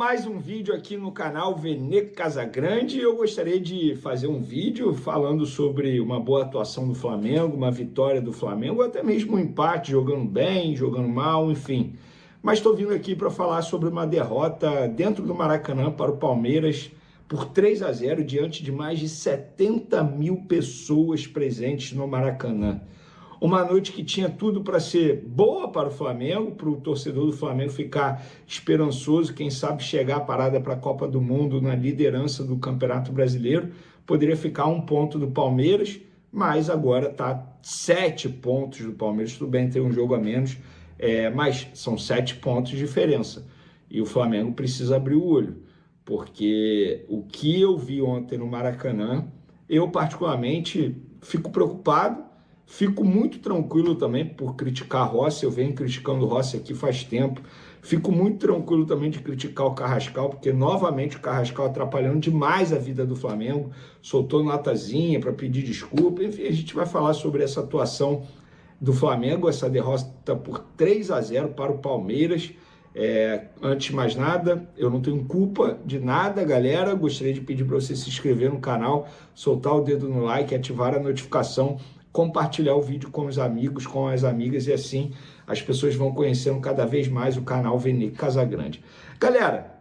Mais um vídeo aqui no canal Veneco Casagrande. Eu gostaria de fazer um vídeo falando sobre uma boa atuação do Flamengo, uma vitória do Flamengo, ou até mesmo um empate, jogando bem, jogando mal, enfim. Mas estou vindo aqui para falar sobre uma derrota dentro do Maracanã para o Palmeiras por 3-0 diante de mais de 70 mil pessoas presentes no Maracanã. Uma noite que tinha tudo para ser boa para o Flamengo, para o torcedor do Flamengo ficar esperançoso, quem sabe chegar a parada para a Copa do Mundo na liderança do Campeonato Brasileiro. Poderia ficar um ponto do Palmeiras, mas agora está 7 pontos do Palmeiras. Tudo bem, tem um jogo a menos, mas são 7 pontos de diferença. E o Flamengo precisa abrir o olho, porque o que eu vi ontem no Maracanã, eu particularmente fico preocupado. Fico muito tranquilo também por criticar Rossi, eu venho criticando o Rossi aqui faz tempo. Fico muito tranquilo também de criticar o Carrascal, porque novamente o Carrascal atrapalhando demais a vida do Flamengo, soltou notazinha para pedir desculpa. Enfim, a gente vai falar sobre essa atuação do Flamengo, essa derrota por 3-0 para o Palmeiras. Antes de mais nada, eu não tenho culpa de nada, galera. Gostaria de pedir para você se inscrever no canal, soltar o dedo no like, ativar a notificação, compartilhar o vídeo com os amigos, com as amigas, e assim as pessoas vão conhecendo cada vez mais o canal Veneco Casagrande. Galera,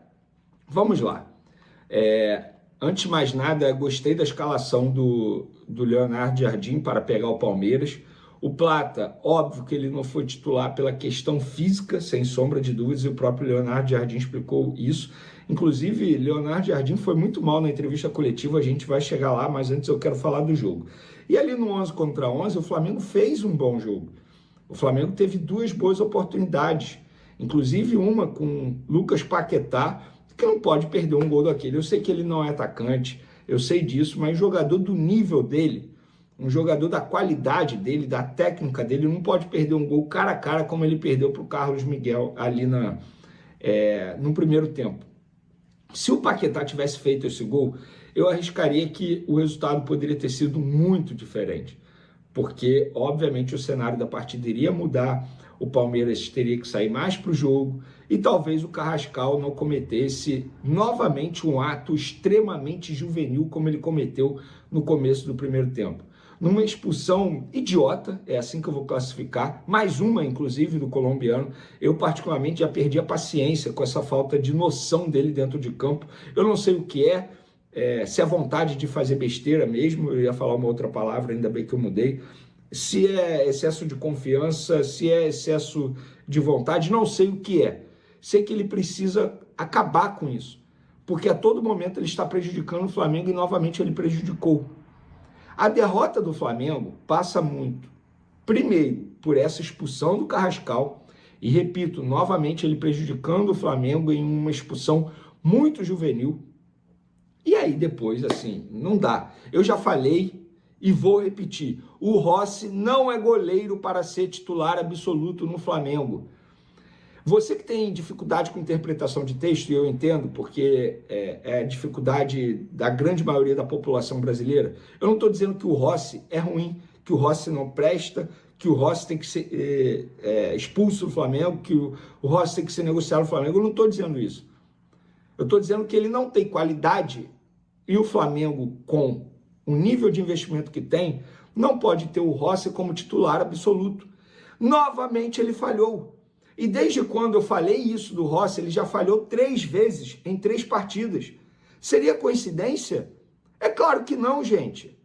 vamos lá. Antes de mais nada, gostei da escalação do Leonardo Jardim para pegar o Palmeiras. O Plata, óbvio que ele não foi titular pela questão física, sem sombra de dúvidas, e o próprio Leonardo Jardim explicou isso. Inclusive, Leonardo Jardim foi muito mal na entrevista coletiva, a gente vai chegar lá, mas antes eu quero falar do jogo. E ali no 11 contra 11, o Flamengo fez um bom jogo. O Flamengo teve 2 boas oportunidades, inclusive uma com Lucas Paquetá, que não pode perder um gol daquele. Eu sei que ele não é atacante, eu sei disso, mas jogador do nível dele, um jogador da qualidade dele, da técnica dele, não pode perder um gol cara a cara como ele perdeu para o Carlos Miguel ali no primeiro tempo. Se o Paquetá tivesse feito esse gol, eu arriscaria que o resultado poderia ter sido muito diferente, porque obviamente o cenário da partida iria mudar, o Palmeiras teria que sair mais para o jogo e talvez o Carrascal não cometesse novamente um ato extremamente juvenil como ele cometeu no começo do primeiro tempo. Numa expulsão idiota, é assim que eu vou classificar, mais uma, inclusive, do colombiano. Eu, particularmente, já perdi a paciência com essa falta de noção dele dentro de campo. Eu não sei o que se é vontade de fazer besteira mesmo, eu ia falar uma outra palavra, ainda bem que eu mudei, se é excesso de confiança, se é excesso de vontade, não sei o que é. Sei que ele precisa acabar com isso, porque a todo momento ele está prejudicando o Flamengo e novamente ele prejudicou. A derrota do Flamengo passa muito, primeiro, por essa expulsão do Carrascal, e repito, novamente ele prejudicando o Flamengo em uma expulsão muito juvenil, e aí depois, assim, não dá. Eu já falei e vou repetir, o Rossi não é goleiro para ser titular absoluto no Flamengo. Você que tem dificuldade com interpretação de texto, e eu entendo, porque é a dificuldade da grande maioria da população brasileira, eu não estou dizendo que o Rossi é ruim, que o Rossi não presta, que o Rossi tem que ser expulso do Flamengo, que o Rossi tem que ser negociado no Flamengo. Eu não estou dizendo isso. Eu estou dizendo que ele não tem qualidade e o Flamengo, com o nível de investimento que tem, não pode ter o Rossi como titular absoluto. Novamente ele falhou. E desde quando eu falei isso do Rossi, ele já falhou 3 vezes em 3 partidas. Seria coincidência? É claro que não, gente.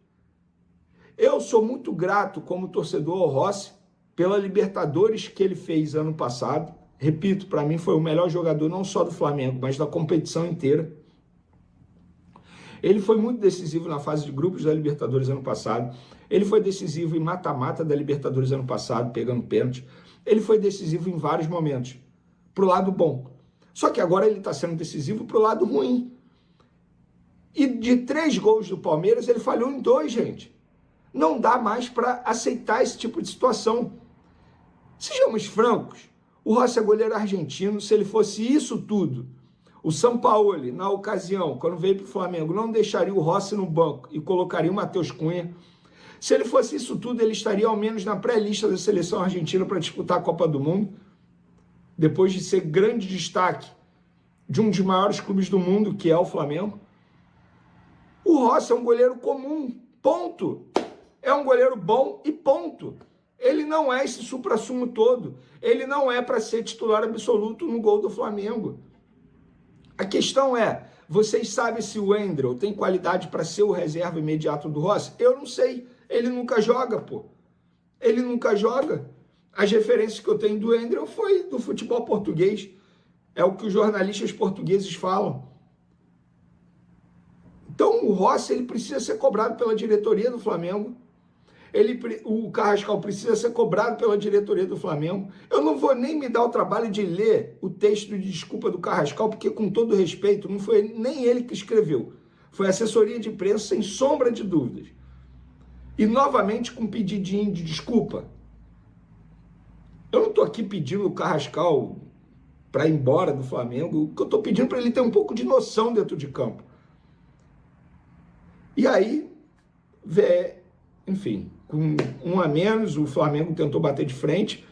Eu sou muito grato como torcedor ao Rossi pela Libertadores que ele fez ano passado. Repito, para mim foi o melhor jogador não só do Flamengo, mas da competição inteira. Ele foi muito decisivo na fase de grupos da Libertadores ano passado. Ele foi decisivo em mata-mata da Libertadores ano passado, pegando pênalti. Ele foi decisivo em vários momentos, pro lado bom. Só que agora ele está sendo decisivo pro lado ruim. E de 3 gols do Palmeiras, ele falhou em 2, gente. Não dá mais para aceitar esse tipo de situação. Sejamos francos, o Rossi é goleiro argentino. Se ele fosse isso tudo, o Sampaoli, na ocasião, quando veio para o Flamengo, não deixaria o Rossi no banco e colocaria o Matheus Cunha. Se ele fosse isso tudo, ele estaria ao menos na pré-lista da seleção argentina para disputar a Copa do Mundo, depois de ser grande destaque de um dos maiores clubes do mundo, que é o Flamengo. O Rossi é um goleiro comum, ponto. É um goleiro bom e ponto. Ele não é esse suprassumo todo. Ele não é para ser titular absoluto no gol do Flamengo. A questão é, vocês sabem se o Wendel tem qualidade para ser o reserva imediato do Rossi? Eu não sei. Ele nunca joga, pô. Ele nunca joga. As referências que eu tenho do Wendel foi do futebol português. É o que os jornalistas portugueses falam. Então o Rossi ele precisa ser cobrado pela diretoria do Flamengo. O Carrascal precisa ser cobrado pela diretoria do Flamengo. Eu não vou nem me dar o trabalho de ler o texto de desculpa do Carrascal, porque, com todo respeito, não foi nem ele que escreveu. Foi a assessoria de imprensa, sem sombra de dúvidas. E, novamente, com pedidinho de desculpa. Eu não estou aqui pedindo o Carrascal para ir embora do Flamengo. O que eu estou pedindo para ele ter um pouco de noção dentro de campo. E aí, enfim, com um a menos, o Flamengo tentou bater de frente,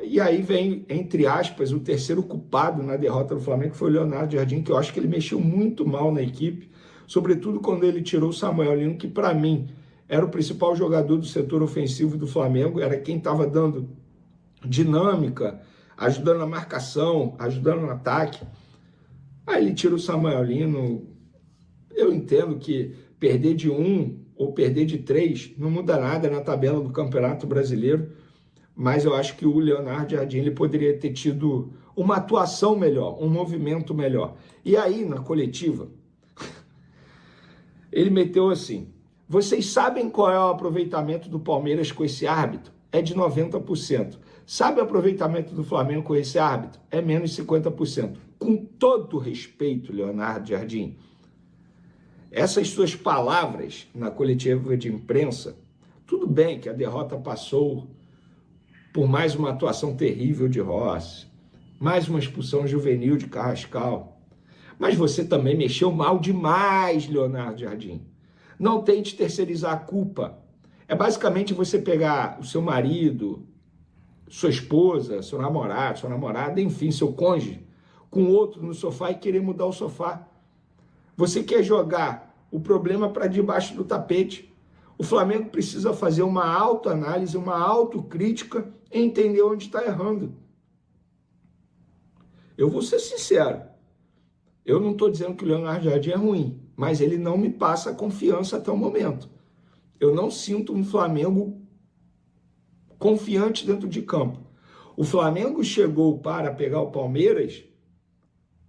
e aí vem, entre aspas, o terceiro culpado na derrota do Flamengo, que foi o Leonardo Jardim, que eu acho que ele mexeu muito mal na equipe, sobretudo quando ele tirou o Samuel Lino, que para mim era o principal jogador do setor ofensivo do Flamengo, era quem estava dando dinâmica, ajudando na marcação, ajudando no ataque. Aí ele tira o Samuel Lino. Eu entendo que perder de 1 ou perder de 3 não muda nada na tabela do Campeonato Brasileiro, mas eu acho que o Leonardo Jardim ele poderia ter tido uma atuação melhor, um movimento melhor. E aí, na coletiva, ele meteu assim: vocês sabem qual é o aproveitamento do Palmeiras com esse árbitro? É de 90%. Sabe o aproveitamento do Flamengo com esse árbitro? É menos 50%. Com todo respeito, Leonardo Jardim, essas suas palavras na coletiva de imprensa, tudo bem que a derrota passou por mais uma atuação terrível de Rossi, mais uma expulsão juvenil de Carrascal, mas você também mexeu mal demais, Leonardo Jardim. Não tente terceirizar a culpa. É basicamente você pegar o seu marido, sua esposa, seu namorado, sua namorada, enfim, seu cônjuge, com outro no sofá e querer mudar o sofá. Você quer jogar o problema para debaixo do tapete. O Flamengo precisa fazer uma autoanálise, uma autocrítica e entender onde está errando. Eu vou ser sincero. Eu não estou dizendo que o Leonardo Jardim é ruim, mas ele não me passa confiança até o momento. Eu não sinto um Flamengo confiante dentro de campo. O Flamengo chegou para pegar o Palmeiras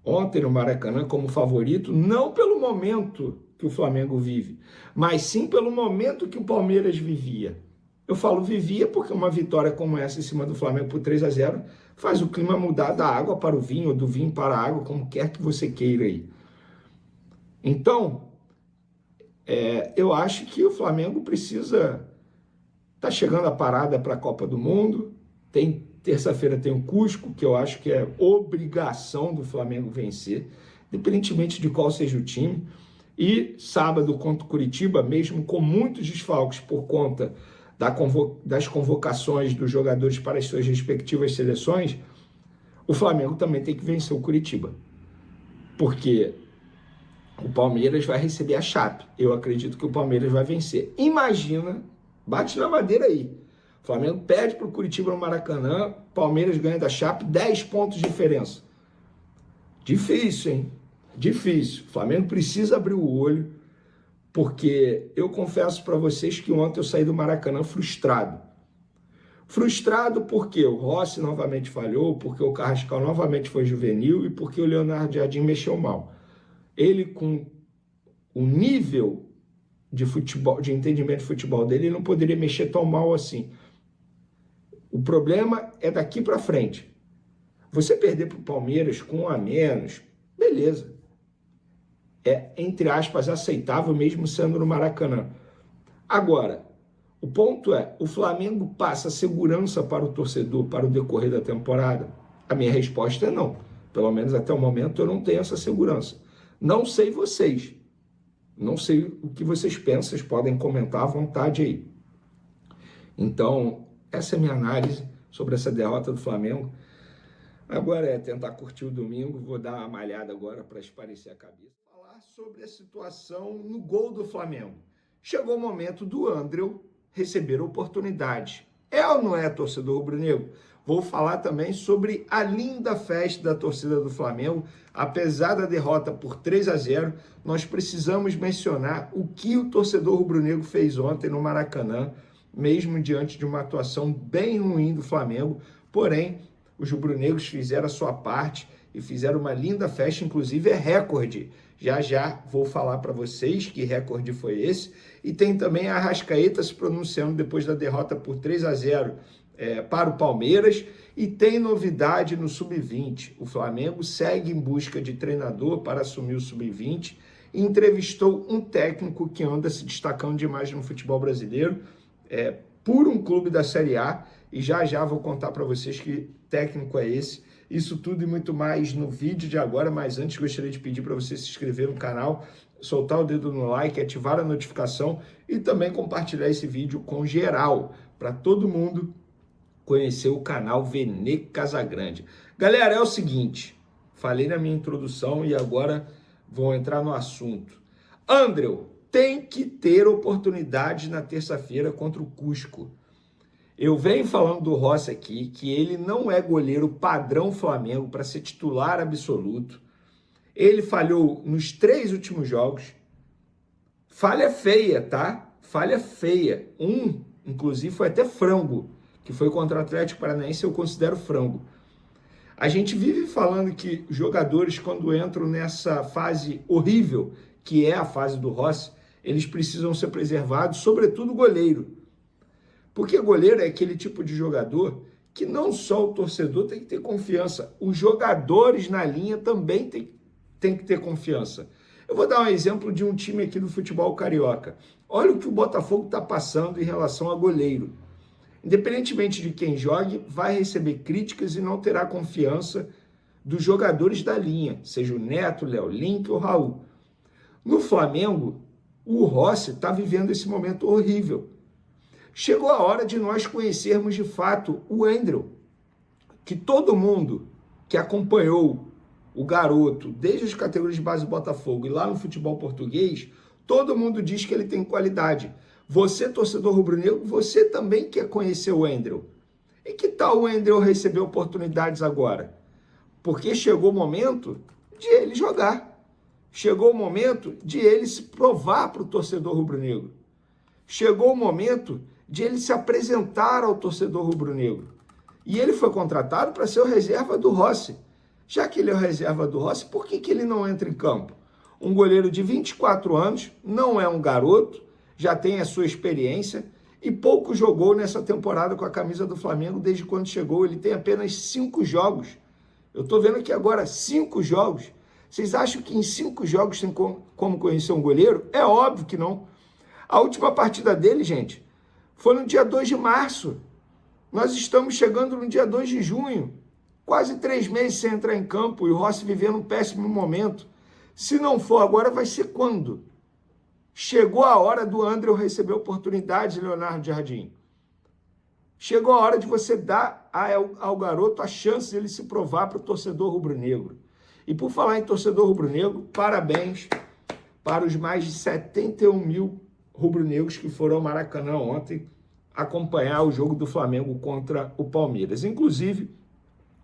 ontem no Maracanã como favorito, não pelo momento que o Flamengo vive, mas sim pelo momento que o Palmeiras vivia. Eu falo vivia porque uma vitória como essa em cima do Flamengo por 3-0 faz o clima mudar da água para o vinho, ou do vinho para a água, como quer que você queira aí. Então, eu acho que o Flamengo precisa... Está chegando a parada para a Copa do Mundo, terça-feira tem o Cusco, que eu acho que é obrigação do Flamengo vencer, independentemente de qual seja o time. E sábado contra o Curitiba, mesmo com muitos desfalques por conta das convocações dos jogadores para as suas respectivas seleções, o Flamengo também tem que vencer o Curitiba. Porque o Palmeiras vai receber a Chape. Eu acredito que o Palmeiras vai vencer. Imagina, bate na madeira aí. O Flamengo perde para o Curitiba no Maracanã, Palmeiras ganha da Chape, 10 pontos de diferença. Difícil, hein? Difícil. O Flamengo precisa abrir o olho, porque eu confesso para vocês que ontem eu saí do Maracanã frustrado. Frustrado porque o Rossi novamente falhou, porque o Carrascal novamente foi juvenil e porque o Leonardo Jardim mexeu mal. Ele, com o nível de futebol, de entendimento de futebol dele, ele não poderia mexer tão mal assim. O problema é daqui para frente. Você perder para o Palmeiras com 1 a menos, beleza. É, entre aspas, aceitável mesmo sendo no Maracanã. Agora, o ponto é, o Flamengo passa segurança para o torcedor para o decorrer da temporada? A minha resposta é não. Pelo menos até o momento eu não tenho essa segurança. Não sei vocês. Não sei o que vocês pensam, vocês podem comentar à vontade aí. Então, essa é a minha análise sobre essa derrota do Flamengo. Agora é tentar curtir o domingo, vou dar uma malhada agora para espairecer a cabeça. Falar sobre a situação no gol do Flamengo. Chegou o momento do Andreu receber oportunidade. É ou não é, torcedor rubro-negro? Vou falar também sobre a linda festa da torcida do Flamengo. Apesar da derrota por 3-0, nós precisamos mencionar o que o torcedor rubro-negro fez ontem no Maracanã, mesmo diante de uma atuação bem ruim do Flamengo. Porém, os rubro-negros fizeram a sua parte e fizeram uma linda festa, inclusive é recorde. Já já vou falar para vocês que recorde foi esse. E tem também a Arrascaeta se pronunciando depois da derrota por 3-0 para o Palmeiras. E tem novidade no Sub-20. O Flamengo segue em busca de treinador para assumir o Sub-20 e entrevistou um técnico que anda se destacando demais no futebol brasileiro, por um clube da Série A. E já já vou contar para vocês que técnico é esse. Isso tudo e muito mais no vídeo de agora, mas antes gostaria de pedir para você se inscrever no canal, soltar o dedo no like, ativar a notificação e também compartilhar esse vídeo com geral, para todo mundo conhecer o canal Vene Casagrande. Galera, é o seguinte, falei na minha introdução e agora vou entrar no assunto. Andreu tem que ter oportunidade na terça-feira contra o Cusco. Eu venho falando do Rossi aqui, que ele não é goleiro padrão Flamengo para ser titular absoluto. Ele falhou nos 3 últimos jogos. Falha feia, tá? Falha feia. Inclusive, foi até frango, que foi contra o Atlético Paranaense, eu considero frango. A gente vive falando que jogadores, quando entram nessa fase horrível, que é a fase do Rossi, eles precisam ser preservados, sobretudo o goleiro. Porque goleiro é aquele tipo de jogador que não só o torcedor tem que ter confiança, os jogadores na linha também tem que ter confiança. Eu vou dar um exemplo de um time aqui do futebol carioca. Olha o que o Botafogo está passando em relação a goleiro. Independentemente de quem jogue, vai receber críticas e não terá confiança dos jogadores da linha, seja o Neto, o Léo Link ou o Raul. No Flamengo, o Rossi está vivendo esse momento horrível. Chegou a hora de nós conhecermos de fato o Andreu, que todo mundo que acompanhou o garoto desde as categorias de base do Botafogo e lá no futebol português, todo mundo diz que ele tem qualidade. Você, torcedor rubro-negro, você também quer conhecer o Andreu. E que tal o Andreu receber oportunidades agora? Porque chegou o momento de ele jogar. Chegou o momento de ele se provar para o torcedor rubro-negro. Chegou o momento de ele se apresentar ao torcedor rubro-negro. E ele foi contratado para ser o reserva do Rossi. Já que ele é o reserva do Rossi, por que ele não entra em campo? Um goleiro de 24 anos, não é um garoto, já tem a sua experiência e pouco jogou nessa temporada com a camisa do Flamengo desde quando chegou. Ele tem apenas 5 jogos. Eu estou vendo aqui agora 5 jogos. Vocês acham que em 5 jogos tem como conhecer um goleiro? É óbvio que não. A última partida dele, gente, foi no dia 2 de março. Nós estamos chegando no dia 2 de junho. Quase 3 meses sem entrar em campo e o Rossi vivendo um péssimo momento. Se não for agora, vai ser quando? Chegou a hora do Andreu receber oportunidade, Leonardo Jardim. Chegou a hora de você dar ao garoto a chance de ele se provar para o torcedor rubro-negro. E por falar em torcedor rubro-negro, parabéns para os mais de 71 mil rubro-negros que foram ao Maracanã ontem acompanhar o jogo do Flamengo contra o Palmeiras. Inclusive,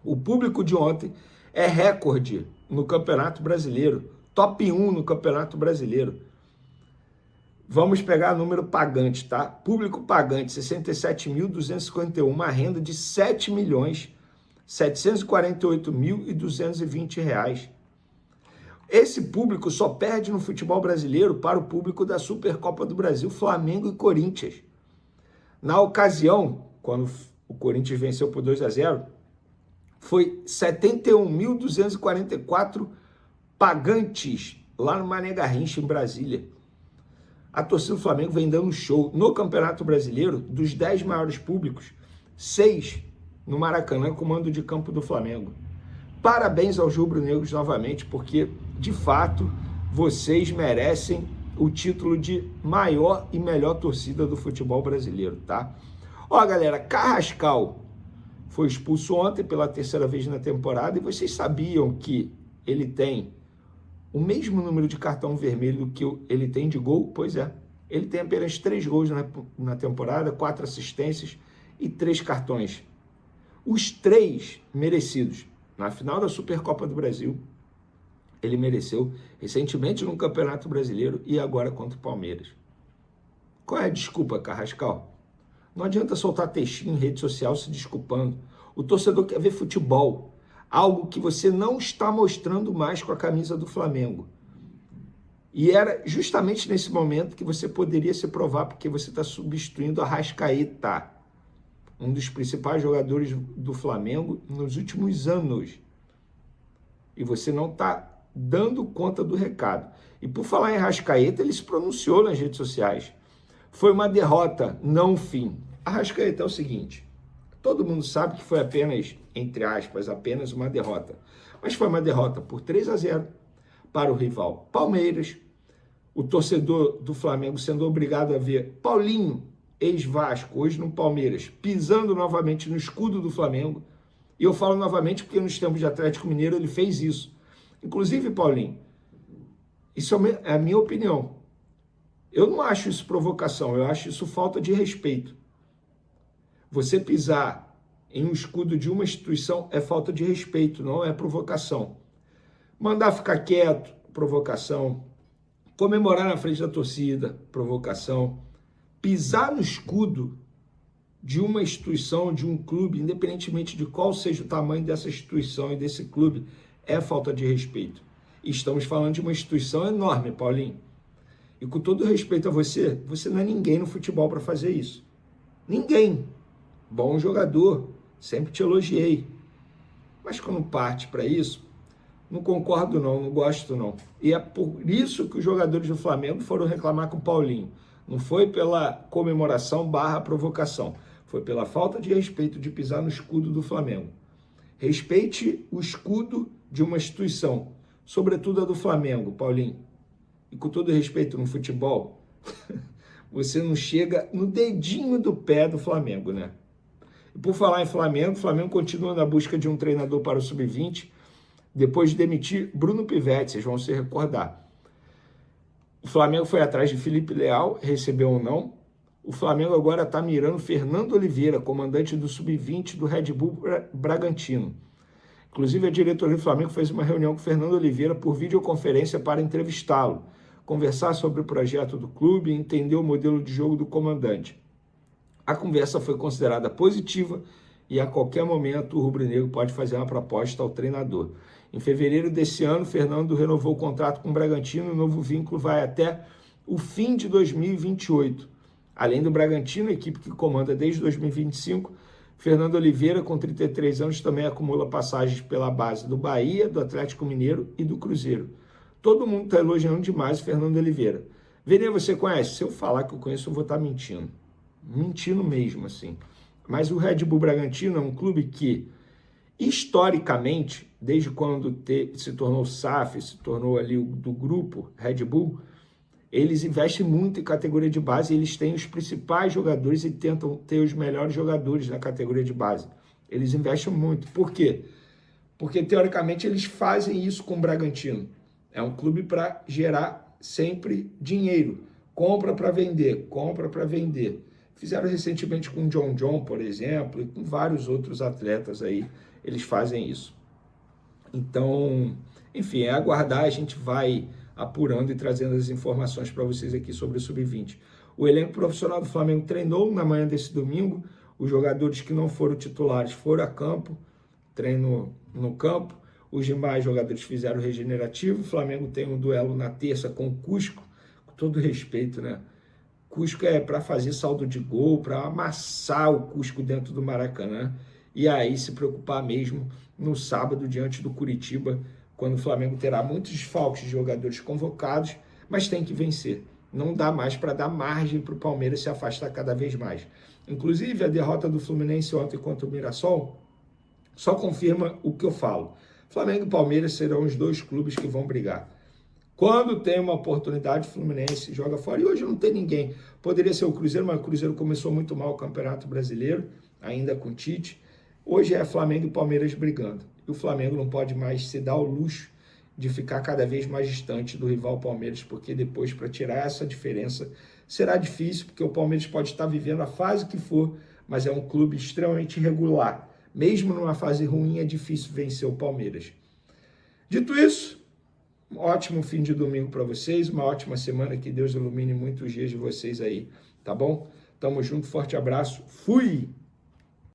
o público de ontem é recorde no Campeonato Brasileiro, top 1 no Campeonato Brasileiro. Vamos pegar número pagante, tá? Público pagante, 67.251, uma renda de R$ 7.748.220. Esse público só perde no futebol brasileiro para o público da Supercopa do Brasil, Flamengo e Corinthians. Na ocasião, quando o Corinthians venceu por 2-0, foi 71.244 pagantes lá no Mané Garrincha, em Brasília. A torcida do Flamengo vem dando show no Campeonato Brasileiro. Dos 10 maiores públicos, 6 no Maracanã, comando de campo do Flamengo. Parabéns aos rubro-negros novamente, porque, de fato, vocês merecem o título de maior e melhor torcida do futebol brasileiro, tá? Ó, galera, Carrascal foi expulso ontem pela terceira vez na temporada, e vocês sabiam que ele tem o mesmo número de cartão vermelho que ele tem de gol? Pois é, ele tem apenas 3 gols na temporada, 4 assistências e 3 cartões. Os 3 merecidos. Na final da Supercopa do Brasil, ele mereceu, recentemente no Campeonato Brasileiro e agora contra o Palmeiras. Qual é a desculpa, Carrascal? Não adianta soltar textinho em rede social se desculpando. O torcedor quer ver futebol, algo que você não está mostrando mais com a camisa do Flamengo. E era justamente nesse momento que você poderia se provar, porque você está substituindo a Arrascaeta, um dos principais jogadores do Flamengo nos últimos anos. E você não está dando conta do recado. E por falar em Arrascaeta, ele se pronunciou nas redes sociais. Foi uma derrota, não um fim. Arrascaeta é o seguinte, todo mundo sabe que foi apenas, entre aspas, apenas uma derrota. Mas foi uma derrota por 3-0 para o rival Palmeiras. O torcedor do Flamengo sendo obrigado a ver Paulinho, ex-Vasco, hoje no Palmeiras, pisando novamente no escudo do Flamengo. E eu falo novamente porque nos tempos de Atlético Mineiro ele fez isso. Inclusive, Paulinho, isso é a minha opinião. Eu não acho isso provocação, eu acho isso falta de respeito. Você pisar em um escudo de uma instituição é falta de respeito, não é provocação. Mandar ficar quieto, provocação. Comemorar na frente da torcida, provocação. Pisar no escudo de uma instituição, de um clube, independentemente de qual seja o tamanho dessa instituição e desse clube, é falta de respeito. E estamos falando de uma instituição enorme, Paulinho. E com todo respeito a você, você não é ninguém no futebol para fazer isso. Ninguém. Bom jogador, sempre te elogiei. Mas quando parte para isso, não concordo não gosto não. E é por isso que os jogadores do Flamengo foram reclamar com o Paulinho. Não foi pela comemoração / provocação. Foi pela falta de respeito de pisar no escudo do Flamengo. Respeite o escudo de uma instituição, sobretudo a do Flamengo, Paulinho. E com todo respeito no futebol, você não chega no dedinho do pé do Flamengo, né? E por falar em Flamengo, o Flamengo continua na busca de um treinador para o Sub-20, depois de demitir Bruno Pivetti, vocês vão se recordar. O Flamengo foi atrás de Felipe Leal, recebeu ou não. O Flamengo agora está mirando Fernando Oliveira, comandante do Sub-20 do Red Bull Bragantino. Inclusive, a diretoria do Flamengo fez uma reunião com Fernando Oliveira por videoconferência para entrevistá-lo, conversar sobre o projeto do clube e entender o modelo de jogo do comandante. A conversa foi considerada positiva e a qualquer momento o rubro-negro pode fazer uma proposta ao treinador. Em fevereiro desse ano, Fernando renovou o contrato com o Bragantino e o novo vínculo vai até o fim de 2028. Além do Bragantino, a equipe que comanda desde 2025, Fernando Oliveira, com 33 anos, também acumula passagens pela base do Bahia, do Atlético Mineiro e do Cruzeiro. Todo mundo está elogiando demais o Fernando Oliveira. Vênia, você conhece? Se eu falar que eu conheço, eu vou estar mentindo. Mentindo mesmo, assim. Mas o Red Bull Bragantino é um clube que, historicamente, desde quando se tornou SAF, se tornou ali do grupo Red Bull, eles investem muito em categoria de base, eles têm os principais jogadores e tentam ter os melhores jogadores na categoria de base. Eles investem muito. Por quê? Porque, teoricamente, eles fazem isso com o Bragantino. É um clube para gerar sempre dinheiro. Compra para vender, compra para vender. Fizeram recentemente com o John, por exemplo, e com vários outros atletas aí, eles fazem isso. Então, enfim, é aguardar, a gente vai apurando e trazendo as informações para vocês aqui sobre o Sub-20. O elenco profissional do Flamengo treinou na manhã desse domingo, os jogadores que não foram titulares foram a campo, treino no campo, os demais jogadores fizeram regenerativo, o Flamengo tem um duelo na terça com o Cusco, com todo respeito, né? Cusco é para fazer saldo de gol, para amassar o Cusco dentro do Maracanã, e aí se preocupar mesmo no sábado diante do Curitiba, quando o Flamengo terá muitos desfalques de jogadores convocados, mas tem que vencer. Não dá mais para dar margem para o Palmeiras se afastar cada vez mais. Inclusive, a derrota do Fluminense ontem contra o Mirassol só confirma o que eu falo. Flamengo e Palmeiras serão os dois clubes que vão brigar. Quando tem uma oportunidade, o Fluminense joga fora. E hoje não tem ninguém. Poderia ser o Cruzeiro, mas o Cruzeiro começou muito mal o Campeonato Brasileiro, ainda com o Tite. Hoje é Flamengo e Palmeiras brigando. E o Flamengo não pode mais se dar o luxo de ficar cada vez mais distante do rival Palmeiras, porque depois, para tirar essa diferença, será difícil, porque o Palmeiras pode estar vivendo a fase que for, mas é um clube extremamente irregular. Mesmo numa fase ruim, é difícil vencer o Palmeiras. Dito isso, um ótimo fim de domingo para vocês, uma ótima semana, que Deus ilumine muitos dias de vocês aí, tá bom? Tamo junto, forte abraço, fui!